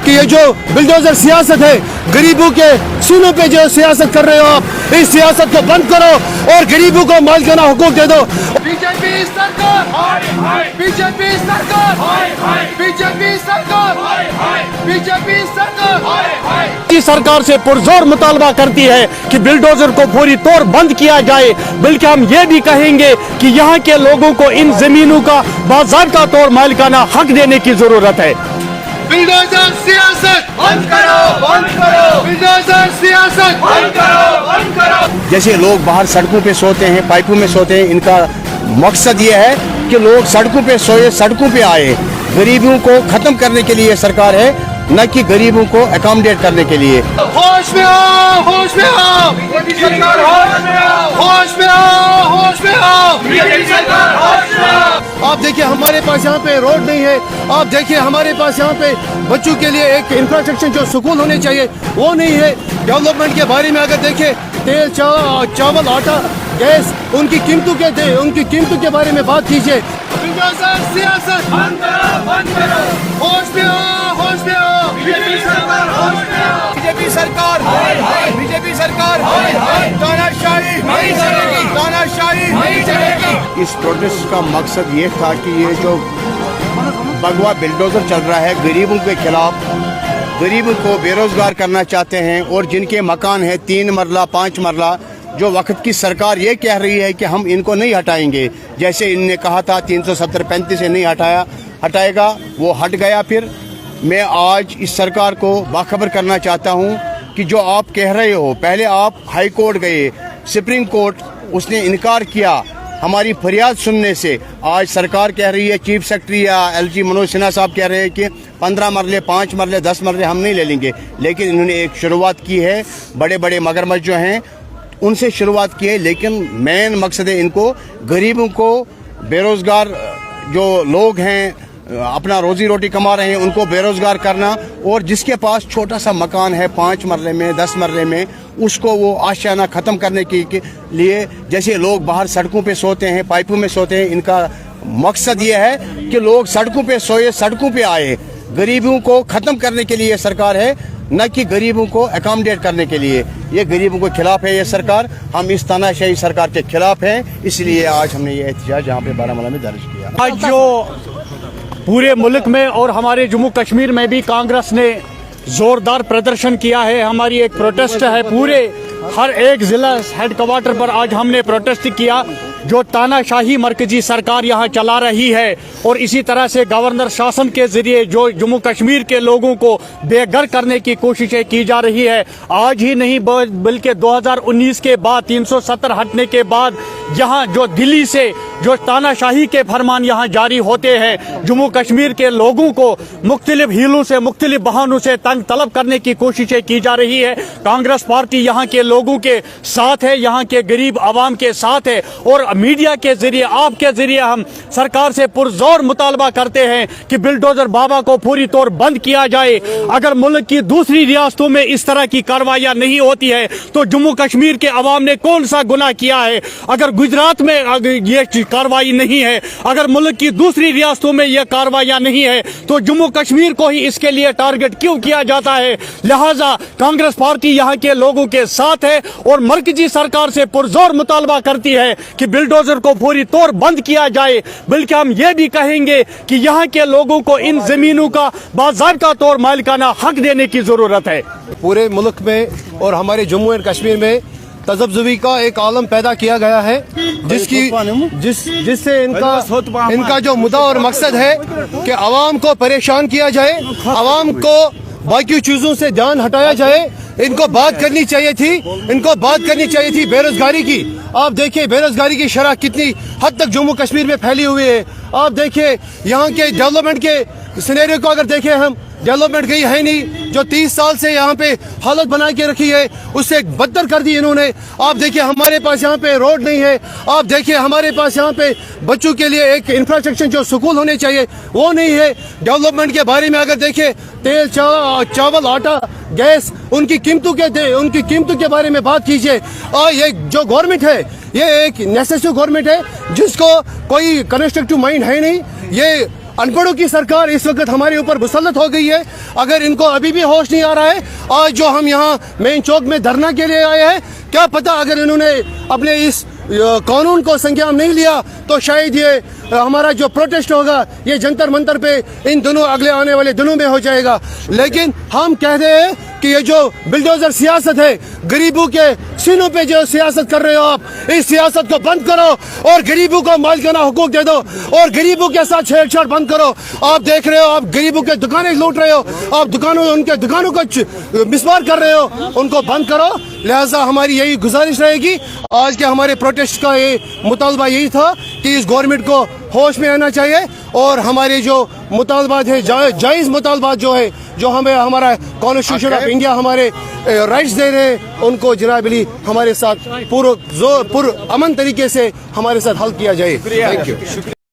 कि ये जो बिल्डोजर सियासत है, गरीबों के सीनों पे जो सियासत कर रहे हो आप, इस सियासत को बंद करो और गरीबों को मालिकाना हुकूक दे दो। बीजेपी सरकार, बीजेपी सरकार, बीजेपी सरकार, बीजेपी सरकार की सरकार से पुरजोर मुतालबा करती है कि बिल्डोजर को पूरी तौर बंद किया जाए, बल्कि हम ये भी कहेंगे कि यहाँ के लोगों को इन जमीनों का बाज़ाब्ता तौर मालिकाना हक देने की जरूरत है। बिल्डोजर सियासत बंद करो, बंद करो, बिल्डोजर सियासत बंद करो, बंद करो। जैसे लोग बाहर सड़कों पे सोते हैं, पाइपों में सोते हैं, इनका मकसद ये है कि लोग सड़कों पे सोए, सड़कों पे आए। गरीबों को ख़त्म करने के लिए सरकार है, न कि गरीबों को अकोमोडेट करने के लिए। होश में आओ, होश में आओ, बीजेपी सरकार होश में आओ, होश में आओ, होश में आओ, बीजेपी सरकार होश में आओ। आप देखिए हमारे पास यहाँ पे रोड नहीं है, आप देखिए हमारे पास यहाँ पे बच्चों के लिए एक इंफ्रास्ट्रक्चर जो स्कूल होने चाहिए वो नहीं है। डेवलपमेंट के बारे में अगर देखें, तेल, चावल, आटा, गैस, उनकी कीमतों के बारे में बात कीजिए। बिल्डोजर सियासत बंद करो, बंद करो, होश में आओ, होश में आओ, बीजेपी सरकार होश में आओ, बीजेपी सरकार, बीजेपी सरकार, तानाशाही नहीं चलेगी, तानाशाही नहीं चलेगी। इस प्रोटेस्ट का मकसद ये था कि ये जो भगवा बिल्डोजर चल रहा है गरीबों के खिलाफ, गरीबों को बेरोजगार करना चाहते हैं, और जिनके मकान है 3 मरला 5 मरला, जो वक्त की सरकार ये कह रही है कि हम इनको नहीं हटाएंगे, जैसे इनने कहा था 370-35 से नहीं हटाएगा, वो हट गया। फिर मैं आज इस सरकार को बाखबर करना चाहता हूँ कि जो आप कह रहे हो, पहले आप हाई कोर्ट गए, सुप्रीम कोर्ट, उसने इनकार किया हमारी फरियाद सुनने से। आज सरकार कह रही है, चीफ सेक्रेटरी या LG मनोज सिन्हा साहब कह रहे हैं कि 15 मरले 5 मरले 10 मरले हम नहीं ले लेंगे, लेकिन इन्होंने एक शुरुआत की है। बड़े बड़े मगरमच्छ जो हैं उनसे शुरुआत की है, लेकिन मेन मकसद है इनको गरीबों को, बेरोजगार जो लोग हैं अपना रोजी रोटी कमा रहे हैं उनको बेरोजगार करना, और जिसके पास छोटा सा मकान है 5 मरले में 10 मरले में, उसको वो आशियाना ख़त्म करने के लिए, जैसे लोग बाहर सड़कों पे सोते हैं, पाइपों में सोते हैं, इनका मकसद ये है कि लोग सड़कों पे सोए, सड़कों पे आए। गरीबों को ख़त्म करने के लिए सरकार है, न कि गरीबों को अकोमोडेट करने के लिए। ये गरीबों के खिलाफ है ये सरकार, हम इस तानाशाही सरकार के खिलाफ हैं, इसलिए आज हमने ये एहतजाज यहाँ पे बारामूला में दर्ज किया। आज जो पूरे मुल्क में और हमारे जम्मू कश्मीर में भी कांग्रेस ने जोरदार प्रदर्शन किया है, हमारी एक प्रोटेस्ट है, पूरे हर एक जिला हेडक्वार्टर पर आज हमने प्रोटेस्ट किया। जो तानाशाही मरकजी सरकार यहाँ चला रही है, और इसी तरह से गवर्नर शासन के जरिए जो जम्मू कश्मीर के लोगों को बेघर करने की कोशिशें की जा रही है, आज ही नहीं बल्कि 2019 के बाद 370 हटने के बाद यहाँ जो दिल्ली से जो तानाशाही के फरमान यहाँ जारी होते हैं, जम्मू कश्मीर के लोगों को मुख्तलिफ हीलों से, मुख्तलिफ बहानों से तंग तलब करने की कोशिशें की जा रही है। कांग्रेस पार्टी यहाँ के लोगों के साथ है, यहाँ के गरीब आवाम के साथ है, और मीडिया के जरिए, आपके जरिए हम सरकार से पुरजोर मुतालबा करते हैं कि बिल्डोजर बाबा को पूरी तौर बंद किया जाए। अगर मुल्क की दूसरी रियासतों में इस तरह की कार्रवाइयाँ नहीं होती है तो जम्मू कश्मीर के अवाम ने कौन सा गुनाह किया है? अगर गुजरात में ये कार्रवाई नहीं है, अगर मुल्क की दूसरी रियासतों में यह कार्रवाइयाँ नहीं है, तो जम्मू कश्मीर को ही इसके लिए टारगेट क्यों किया जाता है? लिहाजा कांग्रेस पार्टी यहाँ के लोगों के साथ है और मरकजी सरकार से पुरजोर मुतालबा करती है कि बिल्डोजर को पूरी तौर बंद किया जाए, बल्कि हम ये भी कहेंगे कि यहाँ के लोगों को इन जमीनों का बाज़ाब्ता तौर मालिकाना हक देने की जरूरत है। पूरे मुल्क में और हमारे जम्मू एंड कश्मीर में तजब्जुबी का एक आलम पैदा किया गया है, जिससे इनका जो मुद्दा और मकसद है कि आवाम को परेशान किया जाए, आवाम को बाकी चीजों से ध्यान हटाया जाए। इनको बात करनी चाहिए थी बेरोजगारी की। आप देखिए बेरोजगारी की शरह कितनी हद तक जम्मू कश्मीर में फैली हुई है। आप देखिए यहाँ के डेवलपमेंट के सिनेरियो को, अगर देखें हम, डेवलपमेंट कहीं है नहीं। जो 30 साल से यहाँ पे हालत बना के रखी है उससे बदतर कर दी इन्होंने। आप देखिए हमारे पास यहाँ पे रोड नहीं है, आप देखिए हमारे पास यहाँ पे बच्चों के लिए एक इंफ्रास्ट्रक्चर जो स्कूल होने चाहिए वो नहीं है। डेवलपमेंट के बारे में अगर देखें, तेल, चावल, आटा, गैस, उनकी कीमतों के बारे में बात कीजिए। और ये जो गवर्नमेंट है ये एक नेसेसरी गवर्नमेंट है जिसको कोई कंस्ट्रक्टिव माइंड है नहीं। ये अनपढ़ों की सरकार इस वक्त हमारे ऊपर मुसल्लत हो गई है। अगर इनको अभी भी होश नहीं आ रहा है, आज जो हम यहाँ मेन चौक में धरना के लिए आए हैं, क्या पता अगर इन्होंने अपने इस कानून को संज्ञान नहीं लिया तो शायद ये हमारा जो प्रोटेस्ट होगा ये जंतर मंतर पे इन दिनों अगले आने वाले दिनों में हो जाएगा। लेकिन हम कहते हैं कि ये जो बिल्डोजर सियासत है, गरीबों के सीनों पे जो सियासत कर रहे हो आप, इस सियासत को बंद करो और गरीबों को मालिकाना हुकूक दे दो और गरीबों के साथ छेड़छाड़ बंद करो। आप देख रहे हो, आप गरीबों के दुकानें लूट रहे हो, आप उनके दुकानों को मिसमार कर रहे हो, उनको बंद करो। लिहाजा हमारी यही गुजारिश रहेगी। आज के हमारे प्रोटेस्ट का ये मुतालबा यही था कि इस गवर्नमेंट को होश में आना चाहिए और हमारे जो मुतालबात है, जायज़ मुतालबात जो है, जो हमें हमारा कॉन्स्टिट्यूशन ऑफ इंडिया हमारे राइट्स दे रहे हैं, उनको जनाब अली हमारे साथ पुर अमन तरीके से हमारे साथ हल किया जाए। Thank you.